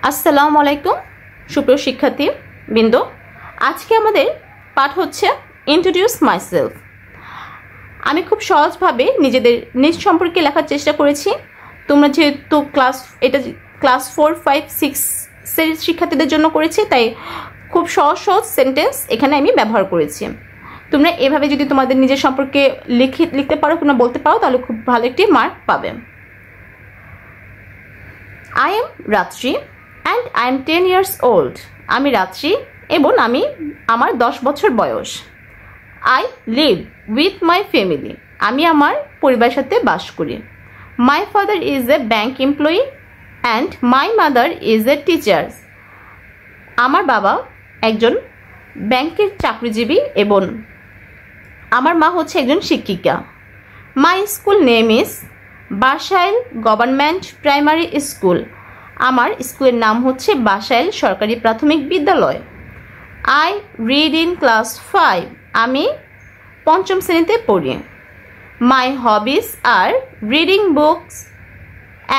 আসসালামু আলাইকুম সুপ্রিয় শিক্ষার্থী বৃন্দ। আজকে আমাদের পাঠ হচ্ছে ইন্ট্রোডিউস মাইসেলফ। আমি খুব সহজভাবে নিজ সম্পর্কে লেখার চেষ্টা করেছি। তোমরা যেহেতু ক্লাস 4, 5, 6 শ্রেণীর শিক্ষার্থীদের জন্য করেছি, তাই খুব সহজ সেন্টেন্স এখানে আমি ব্যবহার করেছি। তোমরা এভাবে যদি তোমাদের নিজের সম্পর্কে লিখতে পারো কিংবা বলতে পারো, তাহলে খুব ভালো একটি মার্ক পাবে। I am রাত্রি and I am 10 years old. আমি রাত্রি এবং আমার 10 বছর বয়স। I live with my family. আমি আমার পরিবারের সাথে বাস করি। My father is a bank employee and my mother is a teacher. আমার বাবা একজন ব্যাংকের চাকরিজীবী এবং আমার মা হচ্ছে একজন শিক্ষিকা। My school name is Basail government primary school. আমার স্কুলের নাম হচ্ছে বাসাইল সরকারি প্রাথমিক বিদ্যালয়। I read in class 5. আমি 5ম শ্রেণীতে পড়ি। My hobbies are reading books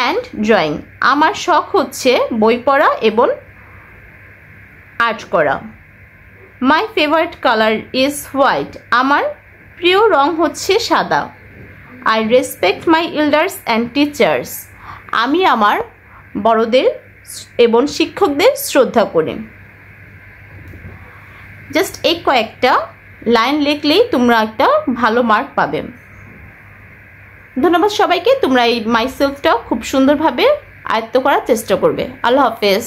and drawing. আমার শখ হচ্ছে বই পড়া এবং আর্ট করা। My favorite color is white. আমার প্রিয় রং হচ্ছে সাদা। I respect my elders and teachers. আমি আমার বড়দের এবং শিক্ষকদের শ্রদ্ধা করি। জাস্ট এই কয়েকটা লাইন লিখলেই তোমরা একটা ভালো মার্ক পাবে। ধন্যবাদ সবাইকে। তোমরা এই মাইসেলফটা খুব সুন্দরভাবে আয়ত্ত করার চেষ্টা করবে। আল্লাহ হাফেজ।